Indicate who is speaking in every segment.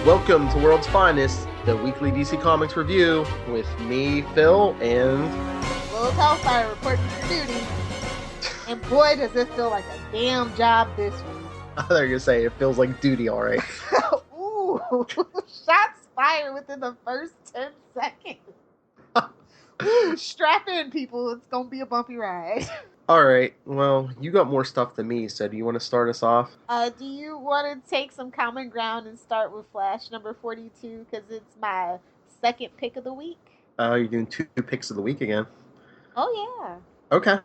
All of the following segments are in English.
Speaker 1: Welcome to World's Finest, the weekly DC Comics review with me, Phil, and...
Speaker 2: Little Hellfire reporting for duty. And boy, does it feel like a damn job this week.
Speaker 1: I thought you were going to say it feels like duty, all right.
Speaker 2: Ooh, shots fired within the first 10 seconds. Ooh, strap in, people. It's going to be a bumpy ride.
Speaker 1: All right, well, you got more stuff than me, so do you want to start us off?
Speaker 2: Do you want to take some common ground and start with Flash number 42? Because it's my second pick of the week.
Speaker 1: You're doing two picks of the week again.
Speaker 2: Oh, yeah.
Speaker 1: Okay.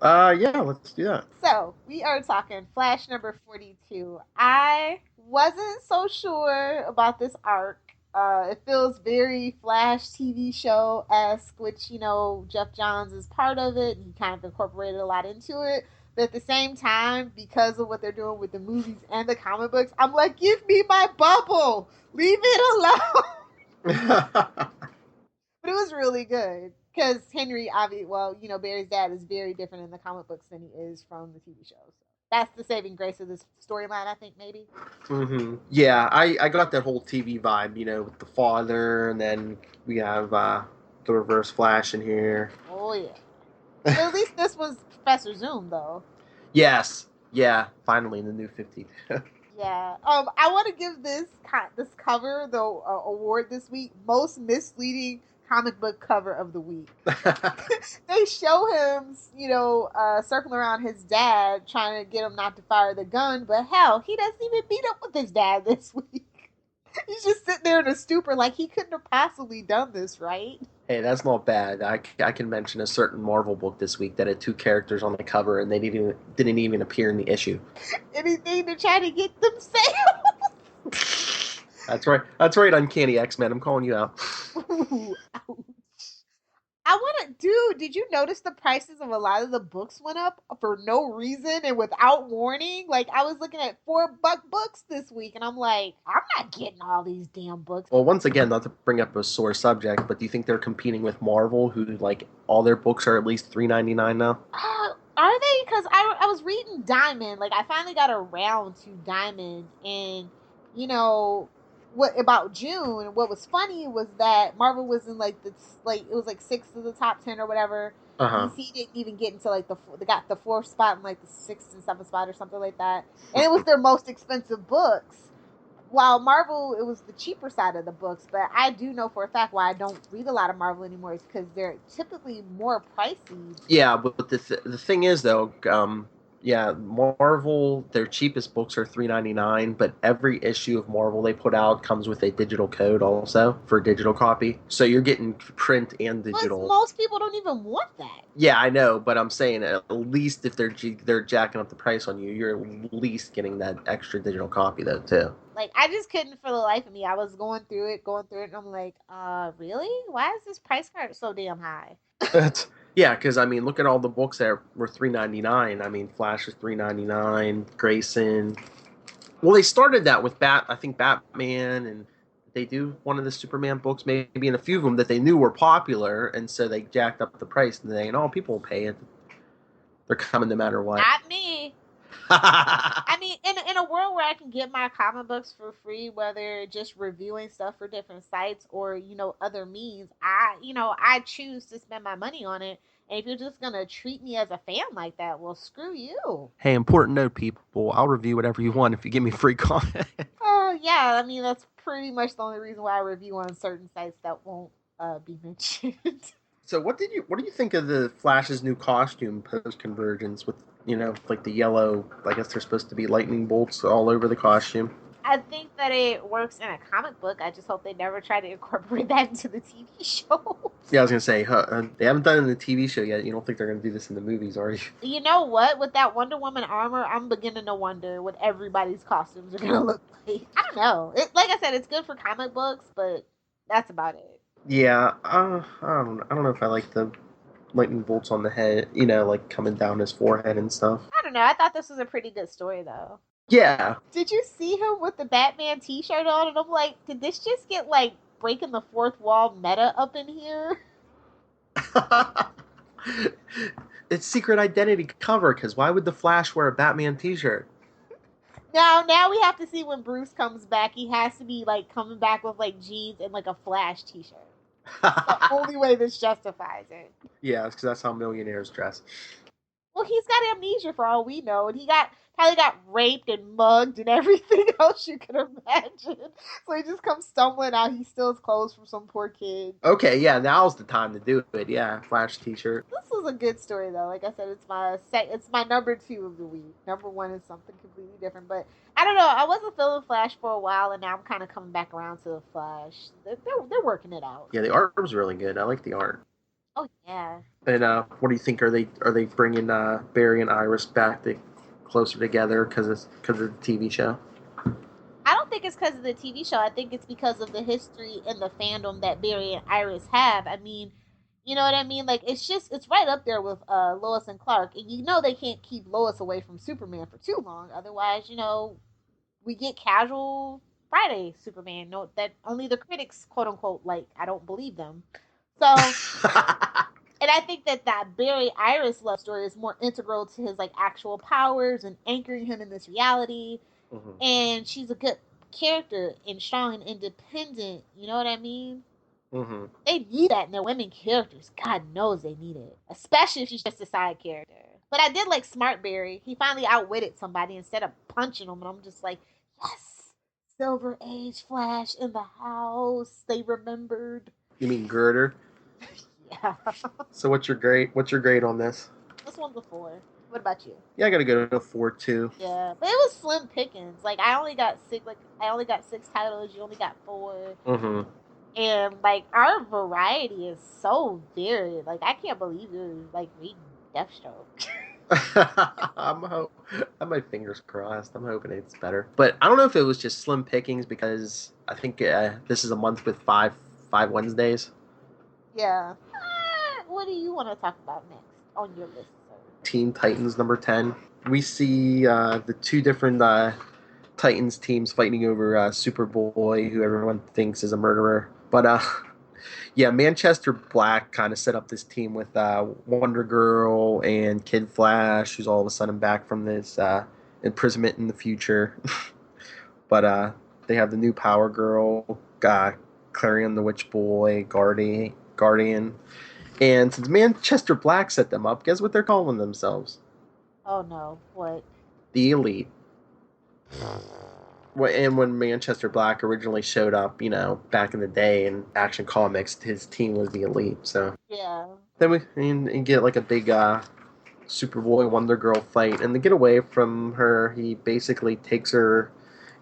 Speaker 1: Yeah, let's do that.
Speaker 2: So, we are talking Flash number 42. I wasn't so sure about this arc. It feels very Flash TV show-esque, which, you know, Jeff Johns is part of it, and he kind of incorporated a lot into it. But at the same time, because of what they're doing with the movies and the comic books, I'm like, give me my bubble! Leave it alone! But it was really good. Because Henry, Barry's dad is very different in the comic books than he is from the TV show. So that's the saving grace of this storyline, I think, maybe.
Speaker 1: Mm-hmm. Yeah, I got that whole TV vibe, you know, with the father, and then we have the Reverse Flash in here.
Speaker 2: Oh, yeah. But at least this was Professor Zoom, though.
Speaker 1: Yes. Yeah, finally in the new 50.
Speaker 2: Yeah. I want to give this cover the award this week, most misleading comic book cover of the week. They show him, circling around his dad, trying to get him not to fire the gun, but hell, he doesn't even meet up with his dad this week. He's just sitting there in a stupor like he couldn't have possibly done this, right?
Speaker 1: Hey, that's not bad. I can mention a certain Marvel book this week that had two characters on the cover and they didn't even appear in the issue.
Speaker 2: Anything to try to get them sales.
Speaker 1: That's right, Uncanny X-Men. I'm calling you out.
Speaker 2: Ooh, ouch. Did you notice the prices of a lot of the books went up for no reason and without warning? Like, I was looking at $4 books this week, and I'm like, I'm not getting all these damn books.
Speaker 1: Well, once again, not to bring up a sore subject, but do you think they're competing with Marvel, who, like, all their books are at least $3.99 now?
Speaker 2: Are they? Because I was reading Diamond. Like, I finally got around to Diamond, and, what about June? What was funny was that Marvel was in it was like 6 of the top 10 or whatever.
Speaker 1: Uh-huh.
Speaker 2: DC didn't even get into they got the 4th spot and like the 6th and 7th spot or something like that. And it was their most expensive books. While Marvel, it was the cheaper side of the books. But I do know for a fact why I don't read a lot of Marvel anymore is because they're typically more pricey.
Speaker 1: Yeah, but the thing is though. Yeah, Marvel, their cheapest books are $3.99, but every issue of Marvel they put out comes with a digital code also for a digital copy. So you're getting print and digital.
Speaker 2: But most people don't even want that.
Speaker 1: Yeah, I know, but I'm saying at least if they're jacking up the price on you, you're at least getting that extra digital copy though too.
Speaker 2: Like, I just couldn't for the life of me. I was going through it, and I'm like, really? Why is this price card so damn high?
Speaker 1: Yeah, because, I mean, look at all the books that were $3.99. I mean, Flash is $3.99, Grayson. Well, they started that with Batman, and they do one of the Superman books, maybe in a few of them that they knew were popular, and so they jacked up the price, and they, people will pay it. They're coming no matter what.
Speaker 2: Not me. I mean, in a world where I can get my comic books for free, whether just reviewing stuff for different sites or, other means, I choose to spend my money on it. And if you're just going to treat me as a fan like that, well, screw you.
Speaker 1: Hey, important note, people. I'll review whatever you want if you give me free content.
Speaker 2: Oh, yeah. I mean, that's pretty much the only reason why I review on certain sites that won't be mentioned.
Speaker 1: So what do you think of the Flash's new costume post-convergence with, like the yellow, I guess they're supposed to be lightning bolts all over the costume?
Speaker 2: I think that it works in a comic book. I just hope they never try to incorporate that into the TV show.
Speaker 1: Yeah, I was going to say, they haven't done it in the TV show yet. You don't think they're going to do this in the movies, are you?
Speaker 2: You know what? With that Wonder Woman armor, I'm beginning to wonder what everybody's costumes are going to look like. I don't know. Like I said, it's good for comic books, but that's about it.
Speaker 1: Yeah, I don't know if I like the lightning bolts on the head, like coming down his forehead and stuff.
Speaker 2: I don't know. I thought this was a pretty good story, though.
Speaker 1: Yeah. Did
Speaker 2: you see him with the Batman t-shirt on? And I'm like, did this just get, breaking the fourth wall meta up in here?
Speaker 1: It's secret identity cover, because why would the Flash wear a Batman t-shirt?
Speaker 2: Now we have to see when Bruce comes back. He has to be like coming back with like jeans and like a Flash T-shirt. The only way this justifies it.
Speaker 1: Yeah, because that's how millionaires dress.
Speaker 2: Well, he's got amnesia for all we know, and he probably got raped and mugged and everything else you could imagine. So he just comes stumbling out. He steals clothes from some poor kid.
Speaker 1: Okay, yeah, now's the time to do it. Yeah, Flash T-shirt.
Speaker 2: This was a good story though. Like I said, it's my number 2 of the week. Number 1 is something completely different, but I don't know. I wasn't feeling Flash for a while, and now I'm kind of coming back around to the Flash. They're working it out.
Speaker 1: Yeah, the art was really good. I like the art.
Speaker 2: Oh yeah.
Speaker 1: And what do you think? Are they bringing Barry and Iris back closer together because of the TV show?
Speaker 2: I don't think it's because of the TV show. I think it's because of the history and the fandom that Barry and Iris have. I mean, you know what I mean? Like it's right up there with Lois and Clark, and you know they can't keep Lois away from Superman for too long. Otherwise, we get casual Friday Superman. No, that only the critics quote unquote like. I don't believe them. So. And I think that Barry Iris love story is more integral to his like actual powers and anchoring him in this reality. Mm-hmm. And she's a good character and strong and independent. You know what I mean? Mm-hmm. They need that in their women characters. God knows they need it, especially if she's just a side character. But I did like Smart Barry. He finally outwitted somebody instead of punching him, and I'm just like, yes, Silver Age Flash in the house. They remembered.
Speaker 1: You mean Girder?
Speaker 2: Yeah.
Speaker 1: So what's your grade on this?
Speaker 2: This one's a 4. What about you?
Speaker 1: Yeah, I gotta go to a 4 too.
Speaker 2: Yeah, but it was slim pickings. Like I only got 6 titles. You only got 4. Mm-hmm. And like our variety is so varied. Like I can't believe you're like reading Deathstroke.
Speaker 1: I'm my fingers crossed. I'm hoping it's better. But I don't know if it was just slim pickings because I think this is a month with five Wednesdays.
Speaker 2: Yeah. What do you want to talk about next on your list, sir?
Speaker 1: Teen Titans number 10. We see the 2 different Titans teams fighting over Superboy, who everyone thinks is a murderer. But yeah, Manchester Black kind of set up this team with Wonder Girl and Kid Flash, who's all of a sudden back from this imprisonment in the future. But they have the new Power Girl, Clarion the Witch Boy, Guardian. And since Manchester Black set them up, guess what they're calling themselves?
Speaker 2: Oh no, what?
Speaker 1: The Elite. And when Manchester Black originally showed up, back in the day in Action Comics, his team was the Elite. So
Speaker 2: yeah.
Speaker 1: Then we get like a big Superboy Wonder Girl fight, and to get away from her, he basically takes her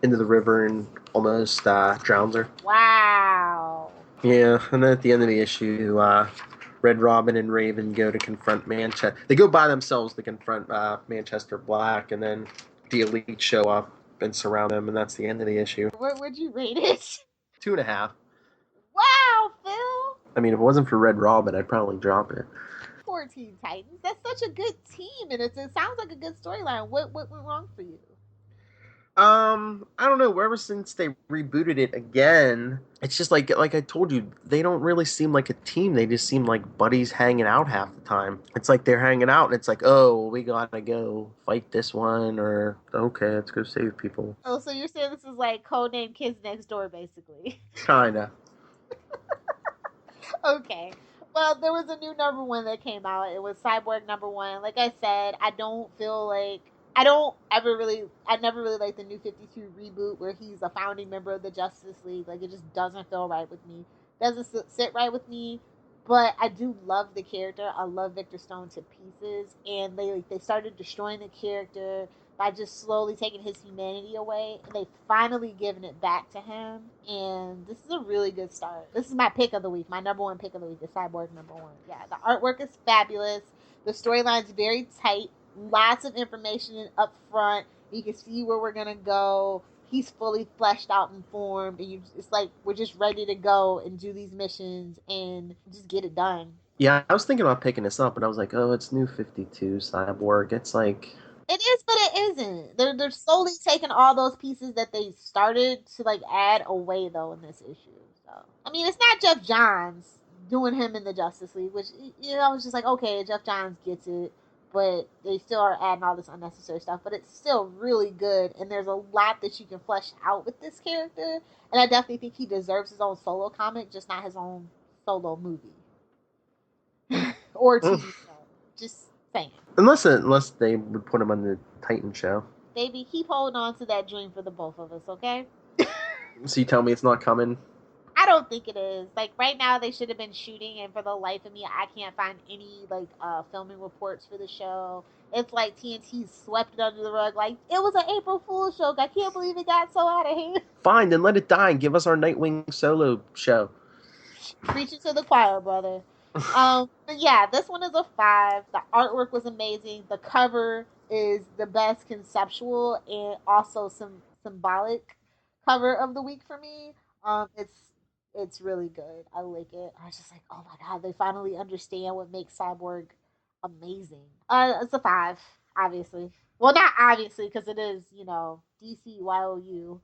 Speaker 1: into the river and almost drowns her.
Speaker 2: Wow.
Speaker 1: Yeah, and then at the end of the issue, Red Robin and Raven go to confront Manchester. They go by themselves to confront Manchester Black, and then the Elite show up and surround them, and that's the end of the issue.
Speaker 2: What would you rate it?
Speaker 1: 2.5.
Speaker 2: Wow, Phil.
Speaker 1: I mean, if it wasn't for Red Robin, I'd probably drop it.
Speaker 2: 14 Titans. That's such a good team, and it sounds like a good storyline. What went wrong for you?
Speaker 1: I don't know. Ever since they rebooted it again, it's just like I told you, they don't really seem like a team. They just seem like buddies hanging out half the time. It's like they're hanging out, and it's like, oh, we gotta go fight this one, or okay, let's go save people.
Speaker 2: Oh, so you're saying this is like Codename Kids Next Door, basically?
Speaker 1: Kinda.
Speaker 2: Okay. Well, there was a new number 1 that came out. It was Cyborg number 1. Like I said, I never really liked the New 52 reboot where he's a founding member of the Justice League. Like, it just doesn't feel right with me. Doesn't sit right with me. But I do love the character. I love Victor Stone to pieces. And they started destroying the character by just slowly taking his humanity away. And they've finally given it back to him. And this is a really good start. This is my pick of the week. My number 1 pick of the week is Cyborg number 1. Yeah, the artwork is fabulous. The storyline's very tight. Lots of information up front. You can see where we're gonna go. He's fully fleshed out and formed, and it's like we're just ready to go and do these missions and just get it done.
Speaker 1: Yeah, I was thinking about picking this up, but I was like, oh, it's New 52 Cyborg. It's like
Speaker 2: it is, but it isn't. They're slowly taking all those pieces that they started to like add away though in this issue. So I mean, it's not Jeff Johns doing him in the Justice League, which I was just like, okay, Jeff Johns gets it. but they still are adding all this unnecessary stuff. But it's still really good, and there's a lot that you can flesh out with this character. And I definitely think he deserves his own solo comic, just not his own solo movie or TV show. Just saying.
Speaker 1: Unless they would put him on the Titan show.
Speaker 2: Baby, keep holding on to that dream for the both of us, okay?
Speaker 1: So you tell me it's not coming?
Speaker 2: I don't think it is. Like, right now, they should have been shooting, and for the life of me, I can't find any, like, filming reports for the show. It's like TNT swept it under the rug. Like, it was an April Fool's joke. I can't believe it got so out of hand.
Speaker 1: Fine, then let it die and give us our Nightwing solo show.
Speaker 2: Preaching to the choir, brother. But yeah, this one is a 5. The artwork was amazing. The cover is the best conceptual and also some symbolic cover of the week for me. It's really good. I like it. I was just like, oh my god, they finally understand what makes Cyborg amazing. It's a 5, obviously. Well, not obviously, because it is, DCYOU.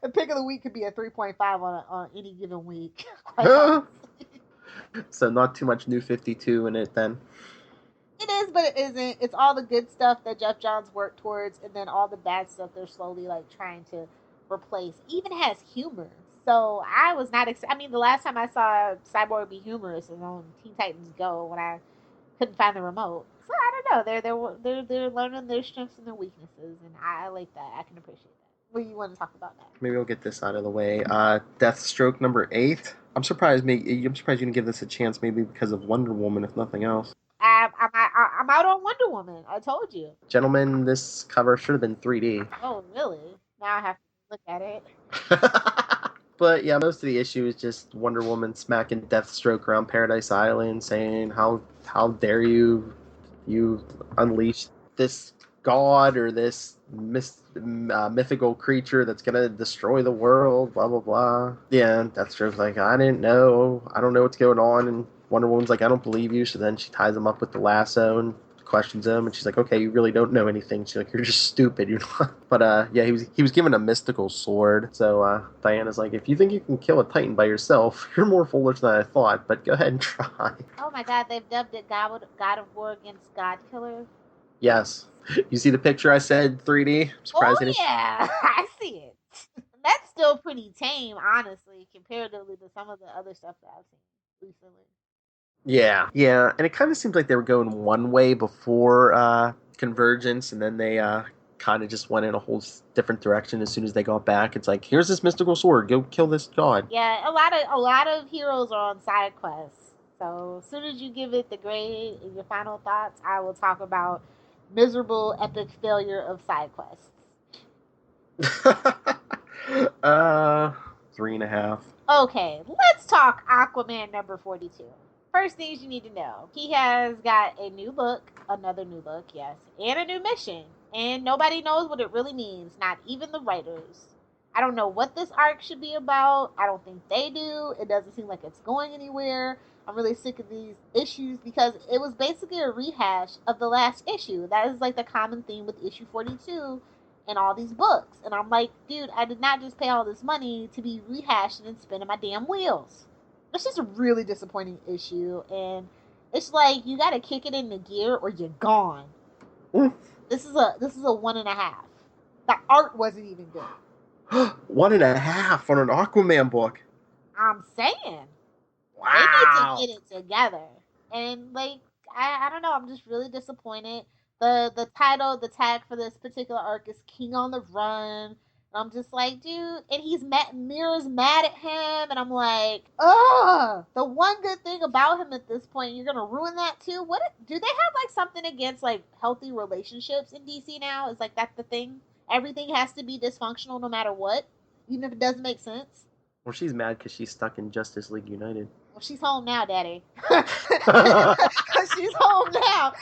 Speaker 2: The pick of the week could be a 3.5 on any given week.
Speaker 1: So not too much New 52 in it then.
Speaker 2: It is, but it isn't. It's all the good stuff that Jeff Johns worked towards, and then all the bad stuff they're slowly like trying to replace. Even has humor. So I was not. I mean, the last time I saw Cyborg be humorous was on Teen Titans Go when I couldn't find the remote. So I don't know. They're learning their strengths and their weaknesses, and I like that. I can appreciate that. What do you want to talk about now?
Speaker 1: Maybe we'll get this out of the way. Deathstroke number 8. I'm surprised you didn't give this a chance. Maybe because of Wonder Woman, if nothing else.
Speaker 2: I'm out on Wonder Woman. I told you.
Speaker 1: Gentlemen, this cover should have been 3D.
Speaker 2: Oh, really? Now I have to look at it.
Speaker 1: But yeah, most of the issue is just Wonder Woman smacking Deathstroke around Paradise Island, saying, "How dare you unleash this god or this mythical creature that's gonna destroy the world, blah blah blah." Yeah, Deathstroke's like, I don't know what's going on, and Wonder Woman's like, I don't believe you. So then she ties him up with the lasso and questions him, and she's like, okay, you really don't know anything. She's like, you're just stupid, you're not. But yeah, he was given a mystical sword. So Diana's like, if you think you can kill a Titan by yourself, you're more foolish than I thought, but go ahead and try.
Speaker 2: Oh my god, they've dubbed it God of War against God Killer.
Speaker 1: Yes. You see the picture I said 3D?
Speaker 2: Yeah, I see it. That's still pretty tame, honestly, comparatively to some of the other stuff that I've seen recently.
Speaker 1: Yeah, and it kind of seems like they were going one way before Convergence, and then they kind of just went in a whole different direction as soon as they got back. It's like, here's this mystical sword, go kill this god.
Speaker 2: Yeah, a lot of heroes are on side quests. So as soon as you give it the grade and your final thoughts, I will talk about miserable epic failure of side quests.
Speaker 1: 3.5.
Speaker 2: Okay, let's talk Aquaman number 42. First things you need to know. He has got a new look, another new look, yes, and a new mission. And nobody knows what it really means, not even the writers. I don't know what this arc should be about. I don't think they do. It doesn't seem like it's going anywhere. I'm really sick of these issues because it was basically a rehash of the last issue. That is like the common theme with issue 42 and all these books. And I'm like, dude, I did not just pay all this money to be rehashing and spinning my damn wheels. It's just a really disappointing issue, and it's like you gotta kick it into gear or you're gone. This is a 1.5. The art wasn't even good.
Speaker 1: 1.5 on an Aquaman book.
Speaker 2: I'm saying.
Speaker 1: Wow.
Speaker 2: They need to get it together. And like I don't know, I'm just really disappointed. The title, the tag for this particular arc is King on the Run. I'm just like, dude, and Mira's mad at him, and I'm like, ugh. The one good thing about him at this point, you're gonna ruin that too. What do they have like something against like healthy relationships in DC now? Is like that the thing? Everything has to be dysfunctional no matter what, even if it doesn't make sense.
Speaker 1: Well, she's mad because she's stuck in Justice League United.
Speaker 2: Well, she's home now, Daddy. She's home now,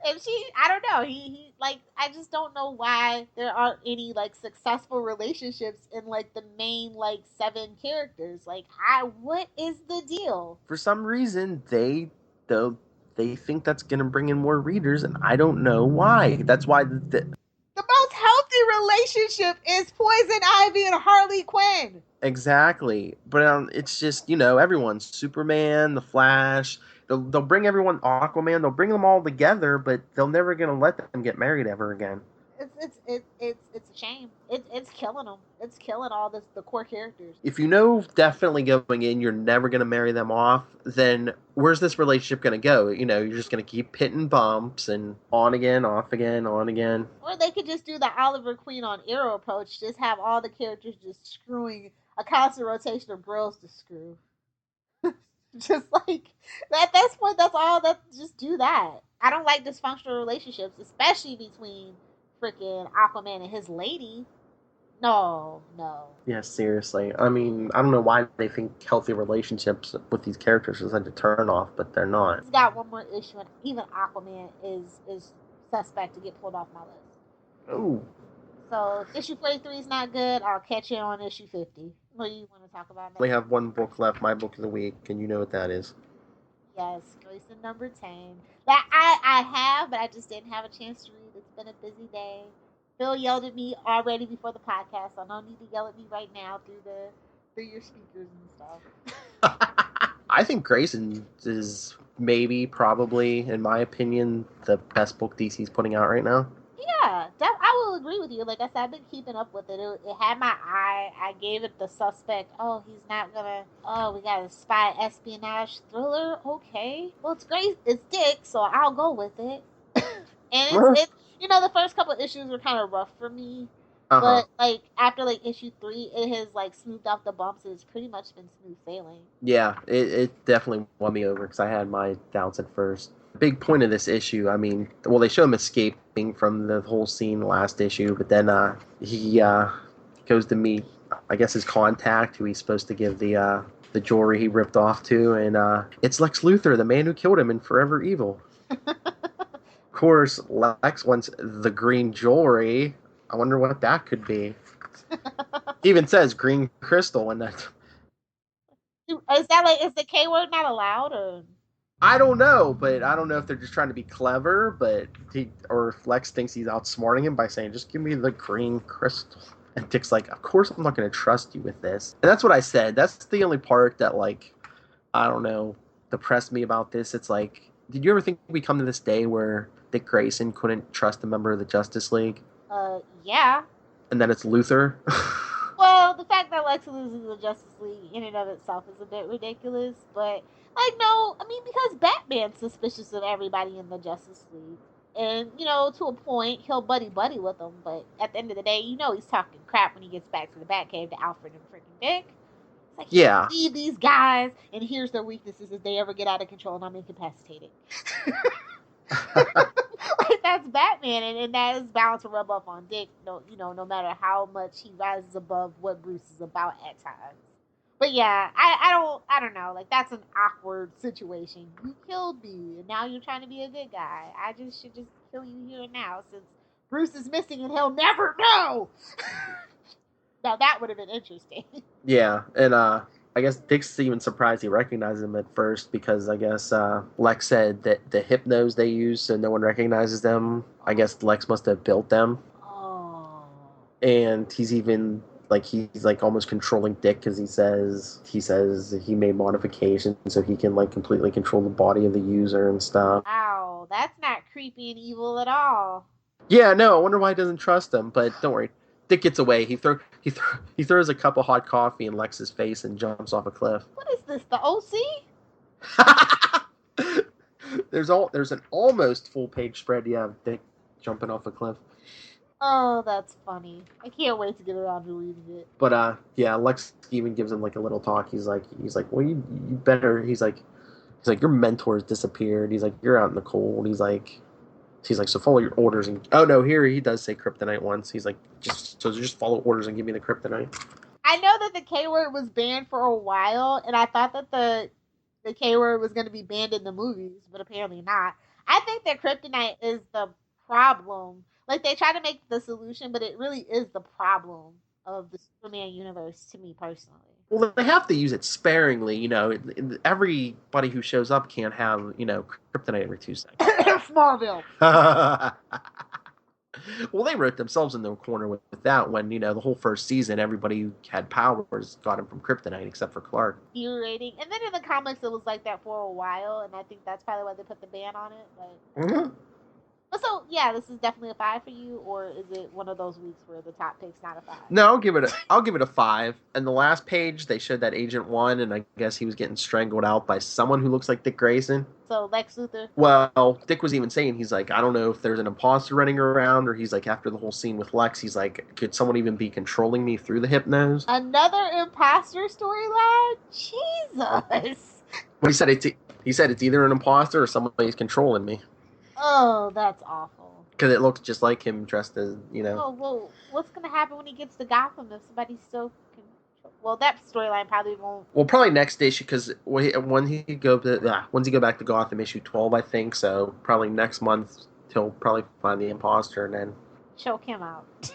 Speaker 2: and she, I don't know. He like, I just don't know why there aren't any like successful relationships in like the main like 7 characters. Like, what is the deal?
Speaker 1: For some reason, they think that's gonna bring in more readers, and I don't know why. That's why the
Speaker 2: most healthy relationship is Poison Ivy and Harley Quinn.
Speaker 1: Exactly. But it's just, everyone's Superman, the Flash, They'll bring everyone Aquaman. They'll bring them all together, but they're never gonna let them get married ever again.
Speaker 2: It's a shame. It's killing them. It's killing all the core characters.
Speaker 1: If you know definitely going in, you're never gonna marry them off. Then where's this relationship gonna go? You know, you're just gonna keep hitting bumps and on again, off again, on again.
Speaker 2: Or they could just do the Oliver Queen on Arrow approach. Just have all the characters just screwing a constant rotation of girls to screw. Just like that. That's what. That's all. That just do that. I don't like dysfunctional relationships, especially between freaking Aquaman and his lady. No, no.
Speaker 1: Yeah, seriously. I mean, I don't know why they think healthy relationships with these characters is such a turn off, but they're not.
Speaker 2: It's got one more issue, and even Aquaman is suspect to get pulled off my list.
Speaker 1: Oh.
Speaker 2: So if issue 43 is not good, I'll catch you on issue 50. What do you want to talk about now?
Speaker 1: We have one book left, my book of the week, and you know what that is.
Speaker 2: Yes, Grayson number 10. That I have, but I just didn't have a chance to read. It's been a busy day. Phil yelled at me already before the podcast, so no need to yell at me right now through your speakers and stuff.
Speaker 1: I think Grayson is maybe, probably, in my opinion, the best book DC's putting out right now.
Speaker 2: Yeah, I will agree with you. Like I said, I've been keeping up with it. It had my eye. I gave it the suspect. Oh, he's not gonna. Oh, we got a spy espionage thriller. Okay, well, it's great. It's Dick, so I'll go with it. And it's the first couple of issues were kind of rough for me. But like after like issue 3, it has like smoothed out the bumps. It's pretty much been smooth sailing.
Speaker 1: Yeah, it definitely won me over because I had my doubts at first. Big point of this issue, I mean, well, they show him escaping from the whole scene last issue, but then he goes to meet, I guess, his contact, who he's supposed to give the jewelry he ripped off to, and it's Lex Luthor, the man who killed him in Forever Evil. Of course, Lex wants the green jewelry. I wonder what that could be. He even says green crystal in that.
Speaker 2: Is the K word not allowed, or?
Speaker 1: I don't know, but I don't know if they're just trying to be clever, or if Lex thinks he's outsmarting him by saying, just give me the green crystal. And Dick's like, of course I'm not going to trust you with this. And that's what I said. That's the only part that, like, I don't know, depressed me about this. It's like, did you ever think we come to this day where Dick Grayson couldn't trust a member of the Justice League?
Speaker 2: Yeah.
Speaker 1: And then it's Luthor?
Speaker 2: Well, the fact that Lex loses the Justice League in and of itself is a bit ridiculous, but, like, no, I mean, because Batman's suspicious of everybody in the Justice League. And, to a point, he'll buddy-buddy with them, but at the end of the day, he's talking crap when he gets back to the Batcave to Alfred and freaking Dick. It's like,
Speaker 1: yeah.
Speaker 2: Leave these guys, and here's their weaknesses if they ever get out of control and I'm incapacitated. Like, that's Batman, and that is bound to rub off on Dick, no matter how much he rises above what Bruce is about at times. But yeah, I don't know, like, that's an awkward situation. You killed me, and now you're trying to be a good guy. I should just kill you here and now, since Bruce is missing and he'll never know. Now that would have been interesting.
Speaker 1: Yeah, and I guess Dick's even surprised he recognizes him at first because I guess Lex said that the hypnos they use so no one recognizes them, I guess Lex must have built them.
Speaker 2: Oh.
Speaker 1: And he's even he's almost controlling Dick because he says he made modifications so he can completely control the body of the user and stuff.
Speaker 2: Wow, that's not creepy and evil at all.
Speaker 1: Yeah, no, I wonder why he doesn't trust him, but don't worry. Dick gets away. He throws a cup of hot coffee in Lex's face and jumps off a cliff.
Speaker 2: What is this, the
Speaker 1: OC? There's an almost full page spread. Yeah, Dick jumping off a cliff.
Speaker 2: Oh, that's funny. I can't wait to get around to reading it.
Speaker 1: But yeah, Lex even gives him a little talk. He's like, well, you better. He's like, your mentor's disappeared. He's like, you're out in the cold. He's like, so follow your orders. And oh no, here he does say kryptonite once. He's like, just follow orders and give me the kryptonite.
Speaker 2: I know that the K word was banned for a while, and I thought that the K word was going to be banned in the movies, but apparently not. I think that kryptonite is the problem. Like, they try to make the solution, but it really is the problem of the Superman universe to me personally.
Speaker 1: Well, they have to use it sparingly. Everybody who shows up can't have kryptonite every 2 seconds.
Speaker 2: Smallville.
Speaker 1: Well, they wrote themselves in the corner with that when, the whole first season, everybody who had powers got him from kryptonite except for Clark.
Speaker 2: Infuriating. And then in the comics, it was like that for a while, and I think that's probably why they put the ban on it.
Speaker 1: Mm-hmm.
Speaker 2: But so, yeah, this is definitely a 5 for you, or is it one of those weeks where the top pick's not a 5?
Speaker 1: No, I'll give it a 5. And the last page, they showed that Agent 1, and I guess he was getting strangled out by someone who looks like Dick Grayson.
Speaker 2: So Lex Luthor.
Speaker 1: Well, Dick was even saying, he's like, I don't know if there's an imposter running around, or he's like, after the whole scene with Lex, he's like, could someone even be controlling me through the hypnose?
Speaker 2: Another imposter storyline? Jesus.
Speaker 1: Well, he said it's either an imposter or somebody's controlling me.
Speaker 2: Oh, that's awful.
Speaker 1: Because it looks just like him dressed as,
Speaker 2: Oh, well, what's going to happen when he gets to Gotham if somebody's still... Well, that storyline probably won't...
Speaker 1: Well, probably next issue, because when he go back to Gotham, issue 12, I think, so probably next month, he'll probably find the imposter and then...
Speaker 2: choke him out.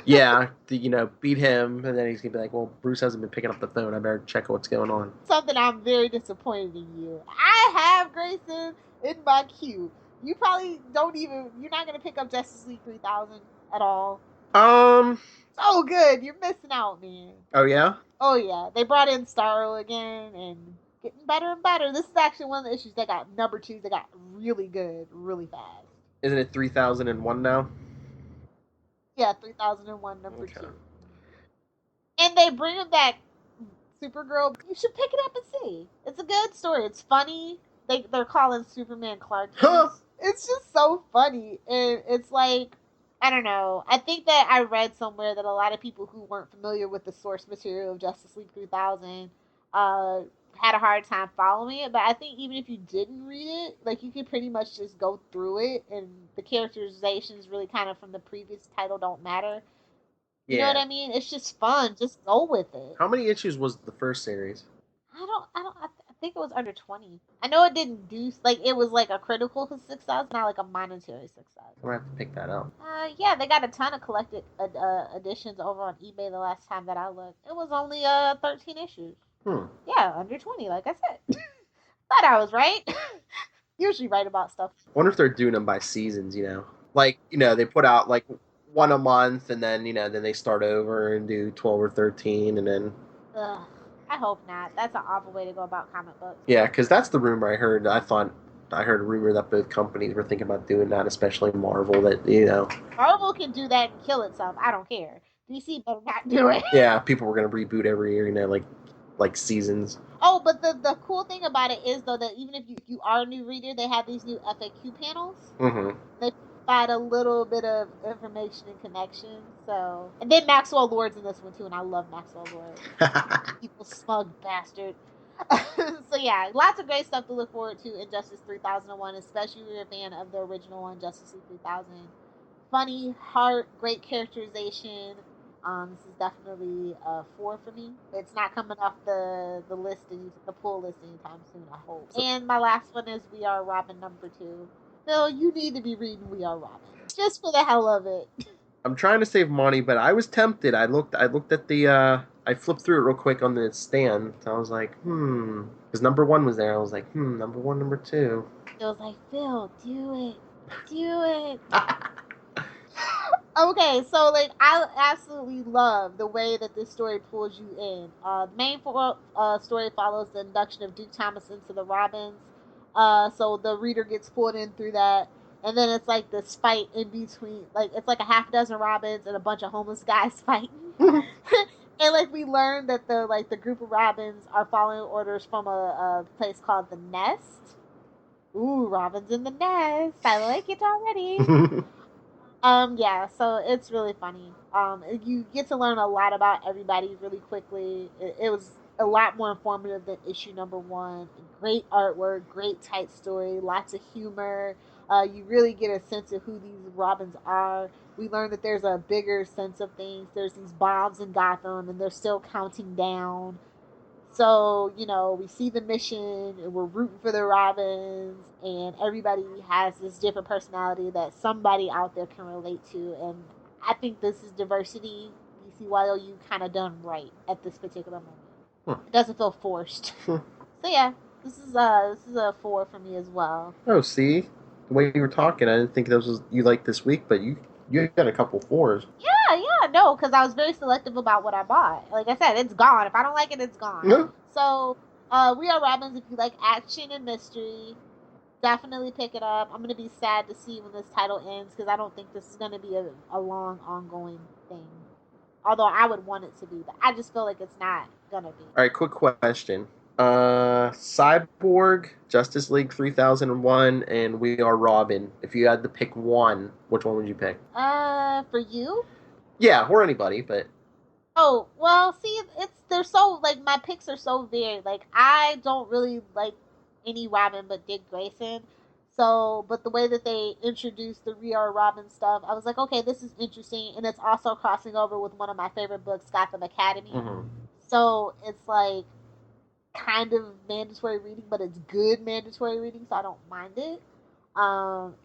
Speaker 1: Yeah, beat him, and then he's going to be like, well, Bruce hasn't been picking up the phone, I better check what's going on.
Speaker 2: Something I'm very disappointed in you. I have Grayson in my queue. You probably you're not going to pick up Justice League 3000 at all. So good. You're missing out, man.
Speaker 1: Oh, yeah?
Speaker 2: Oh, yeah. They brought in Starro again and getting better and better. This is actually one of the issues that got number 2s that got really good really fast.
Speaker 1: Isn't it 3001 now?
Speaker 2: Yeah, 3001 number 2. And they bring him back Supergirl. You should pick it up and see. It's a good story. It's funny. They're calling Superman Clark.
Speaker 1: Huh.
Speaker 2: It's just so funny. And it's like, I don't know. I think that I read somewhere that a lot of people who weren't familiar with the source material of Justice League 3000 had a hard time following it. But I think even if you didn't read it, like, you could pretty much just go through it, and the characterizations really kind of from the previous title don't matter. You know what I mean? It's just fun. Just go with it.
Speaker 1: How many issues was the first series?
Speaker 2: I think it was under 20. I know it didn't do, like, it was like a critical success, not like a monetary success.
Speaker 1: I'm gonna have to pick that up.
Speaker 2: Yeah, they got a ton of collected editions over on eBay the last time that I looked. It was only 13 issues. Yeah, under 20, like I said. Thought I was right. Usually right about stuff.
Speaker 1: I wonder if they're doing them by seasons, Like, they put out, like, one a month, and then, then they start over and do 12 or 13, and then...
Speaker 2: Ugh. I hope not. That's an awful way to go about comic books.
Speaker 1: Yeah, because that's the rumor I heard. I heard a rumor that both companies were thinking about doing that, especially Marvel, that,
Speaker 2: Marvel can do that and kill itself. I don't care. DC better not do it.
Speaker 1: Yeah, people were going to reboot every year, like seasons.
Speaker 2: Oh, but the cool thing about it is, though, that even if you are a new reader, they have these new FAQ panels.
Speaker 1: Mm-hmm.
Speaker 2: They provide a little bit of information and connection. So, and then Maxwell Lord's in this one too, and I love Maxwell Lord. People smug bastard. So yeah, lots of great stuff to look forward to in Justice 3001, especially if you're a fan of the original one, Justice League 3000. Funny, heart, great characterization. This is definitely a 4 for me. It's not coming off the pull list anytime soon, I hope. And my last one is We Are Robin number 2. Phil, you need to be reading We Are Robin, just for the hell of it.
Speaker 1: I'm trying to save money, but I was tempted. I looked at the, I flipped through it real quick on the stand. I was like, because number 1 was there. I was like, number 1, number 2.
Speaker 2: It was like, Phil, do it. Okay, so, like, I absolutely love the way that this story pulls you in. The main story follows the induction of Duke Thomas into the Robins. So the reader gets pulled in through that. And then it's like this fight in between, like, it's like a half dozen Robins and a bunch of homeless guys fighting. And, like, we learned that the group of Robins are following orders from a place called the Nest. Ooh, Robins in the Nest. I like it already. Yeah, so it's really funny. You get to learn a lot about everybody really quickly. It was a lot more informative than issue number 1. Great artwork, great tight story, lots of humor. You really get a sense of who these Robins are. We learn that there's a bigger sense of things. There's these bombs in Gotham, and they're still counting down. So, we see the mission, and we're rooting for the Robins, and everybody has this different personality that somebody out there can relate to. And I think this is diversity, DCYOU kind of done right at this particular moment. It doesn't feel forced. So yeah, this is a 4 for me as well.
Speaker 1: Oh, see? The way you were talking, I didn't think those was you liked this week, but you got a couple fours.
Speaker 2: Yeah, no, because I was very selective about what I bought. Like I said, it's gone. If I don't like it, it's gone.
Speaker 1: Yeah.
Speaker 2: So, We Are Robins, if you like action and mystery, definitely pick it up. I'm going to be sad to see when this title ends because I don't think this is going to be a long, ongoing thing. Although I would want it to be, but I just feel like it's not going to be.
Speaker 1: All right, quick question. Cyborg, Justice League 3001, and We Are Robin. If you had to pick one, which one would you pick?
Speaker 2: For you?
Speaker 1: Yeah, or anybody, but
Speaker 2: Oh, well, see, they're so, like, my picks are so varied. Like, I don't really like any Robin but Dick Grayson. So, but the way that they introduced the We Are Robin stuff, I was like, okay, this is interesting. And it's also crossing over with one of my favorite books, Gotham Academy.
Speaker 1: mm-hmm.
Speaker 2: So, it's like kind of mandatory reading, but it's good mandatory reading, so I don't mind it.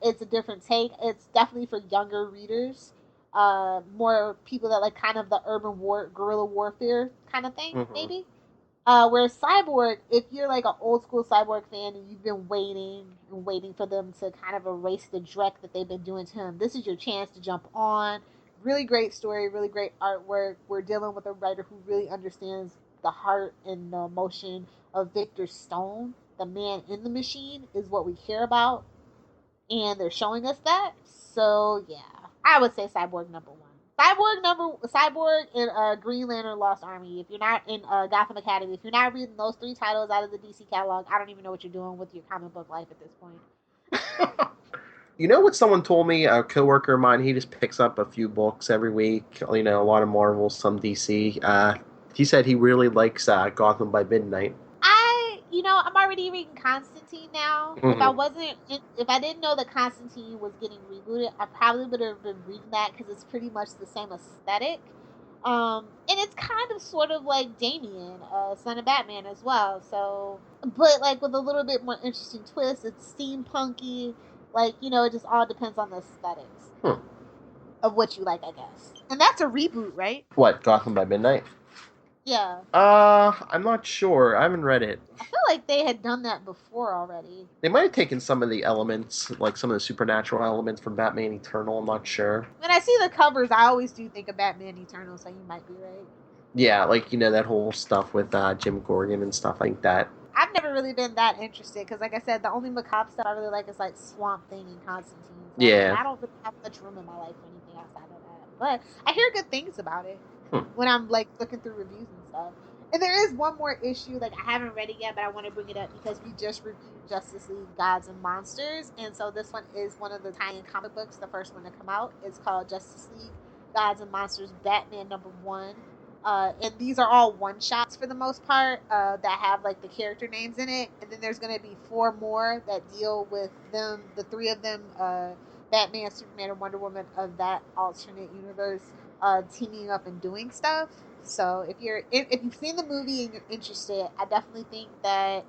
Speaker 2: It's a different take. It's definitely for younger readers, more people that like kind of the guerrilla warfare kind of thing, maybe. Whereas Cyborg, if you're like an old school Cyborg fan and you've been waiting and waiting for them to kind of erase the dreck that they've been doing to him, this is your chance to jump on. Really great story, really great artwork. We're dealing with a writer who really understands the heart and the emotion of Victor Stone. The man in the machine is what we care about, and they're showing us that. So yeah, I would say Cyborg number one. Cyborg and Green Lantern Lost Army. If you're not in Gotham Academy, if you're not reading those three titles out of the DC catalog, I don't even know what you're doing with your comic book life at this point.
Speaker 1: You know what someone told me? A coworker of mine, he just picks up a few books every week. You know, a lot of Marvel, some DC. He said he really likes Gotham by Midnight.
Speaker 2: I'm already reading Constantine now. Mm-hmm. If I didn't know that Constantine was getting rebooted, I probably would have been reading that because it's pretty much the same aesthetic. And it's kind of sort of like Damian, son of Batman as well. So, but like with a little bit more interesting twist, it's steampunky. Like, it just all depends on the aesthetics of what you like, I guess. And that's a reboot, right?
Speaker 1: What, Gotham by Midnight?
Speaker 2: Yeah.
Speaker 1: I'm not sure. I haven't read it.
Speaker 2: I feel like they had done that before already.
Speaker 1: They might have taken some of the elements, like some of the supernatural elements from Batman Eternal. I'm not sure.
Speaker 2: When I see the covers, I always do think of Batman Eternal, so you might be right.
Speaker 1: Yeah, like, that whole stuff with Jim Gordon and stuff like that.
Speaker 2: I've never really been that interested, because like I said, the only macabre stuff I really like is like Swamp Thing and Constantine. So
Speaker 1: yeah.
Speaker 2: I don't really have much room in my life for anything outside of that. But I hear good things about it when I'm like looking through reviews and stuff. And there is one more issue, like I haven't read it yet, but I want to bring it up because we just reviewed Justice League Gods and Monsters, and so this one is one of the tie-in comic books, the first one to come out. It's called Justice League Gods and Monsters Batman #1. And these are all one-shots for the most part that have like the character names in it, and then there's going to be 4 more that deal with them, the 3 of them, Batman, Superman, and Wonder Woman of that alternate universe teaming up and doing stuff. So if you've seen the movie and you're interested, I definitely think that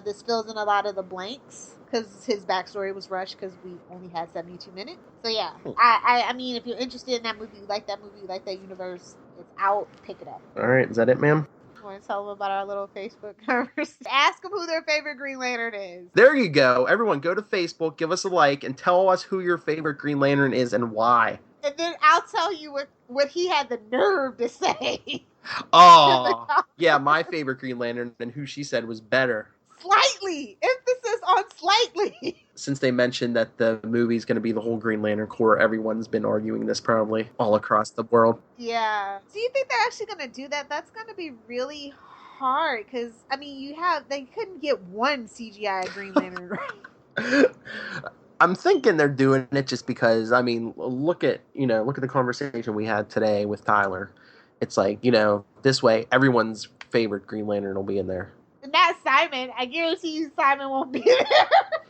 Speaker 2: this fills in a lot of the blanks because his backstory was rushed because we only had 72 minutes. So yeah, I mean, if you're interested in that movie, you like that movie, you like that universe, it's out, pick it up.
Speaker 1: All right, is that it, ma'am?
Speaker 2: I want to tell them about our little Facebook conversation. Ask them who their favorite Green Lantern is.
Speaker 1: There you go. Everyone, go to Facebook, give us a like, and tell us who your favorite Green Lantern is and why.
Speaker 2: And then I'll tell you what he had the nerve to say.
Speaker 1: Oh, yeah, my favorite Green Lantern and who she said was better.
Speaker 2: Slightly. Emphasis on slightly.
Speaker 1: Since they mentioned that the movie's going to be the whole Green Lantern Corps, everyone's been arguing this probably all across the world.
Speaker 2: Yeah. Do you think they're actually going to do that? That's going to be really hard because, I mean, they couldn't get one CGI Green Lantern right.
Speaker 1: I'm thinking they're doing it just because, I mean, look at the conversation we had today with Tyler. It's like, this way everyone's favorite Green Lantern will be in there.
Speaker 2: Not Simon. I guarantee you Simon won't be there.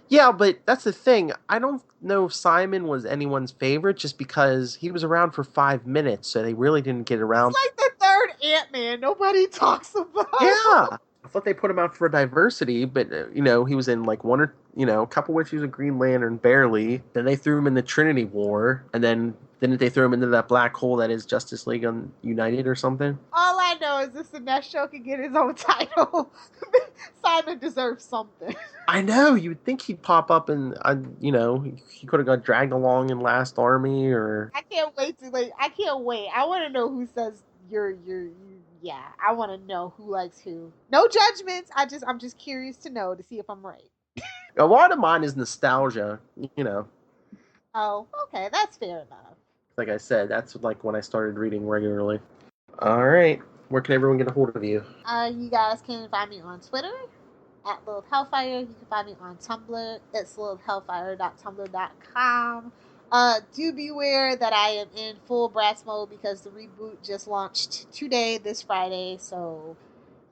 Speaker 1: Yeah, but that's the thing. I don't know if Simon was anyone's favorite just because he was around for 5 minutes, so they really didn't get around.
Speaker 2: It's like the third Ant-Man. Nobody talks about.
Speaker 1: Yeah. I thought they put him out for diversity, but, he was in like one or, a couple issues of Green Lantern, barely. Then they threw him in the Trinity War, and then didn't they throw him into that black hole that is Justice League United or something?
Speaker 2: All I know is this Sinestro can get his own title. Simon deserves something.
Speaker 1: I know. You would think he'd pop up and, he could have got dragged along in Last Army or.
Speaker 2: I can't wait to like. I can't wait. I want to know who says you. Yeah, I want to know who likes who. No judgments. I'm just curious to know to see if I'm right.
Speaker 1: A lot of mine is nostalgia.
Speaker 2: Oh, okay, that's fair enough.
Speaker 1: Like I said, that's like when I started reading regularly. All right. Where can everyone get a hold of you?
Speaker 2: You guys can find me on Twitter at Lilith Hellfire. You can find me on Tumblr. It's lilithhellfire.tumblr.com. Do beware that I am in full Bratz mode because the reboot just launched today, this Friday. So,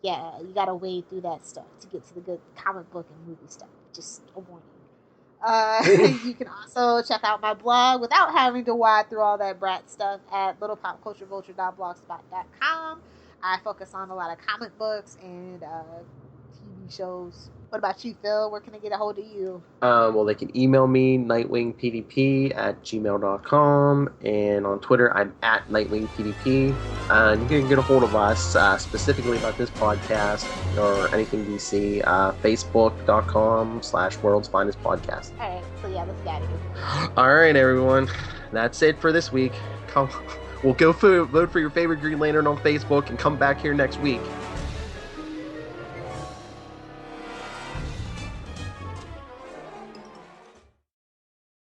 Speaker 2: yeah, you gotta wade through that stuff to get to the good comic book and movie stuff. Just a warning. You can also check out my blog without having to wade through all that Bratz stuff at littlepopculturevulture.blogspot.com. I focus on a lot of comic books and TV shows. What about you, Phil? Where can I get a hold of you?
Speaker 1: Well, they can email me, nightwingpdp@gmail.com, and on Twitter, I'm at nightwingpdp. And you can get a hold of us specifically about this podcast or anything DC, facebook.com/world's finest podcast.
Speaker 2: All right, so yeah, let's get out of here.
Speaker 1: All right, everyone. That's it for this week. We'll go vote for your favorite Green Lantern on Facebook and come back here next week.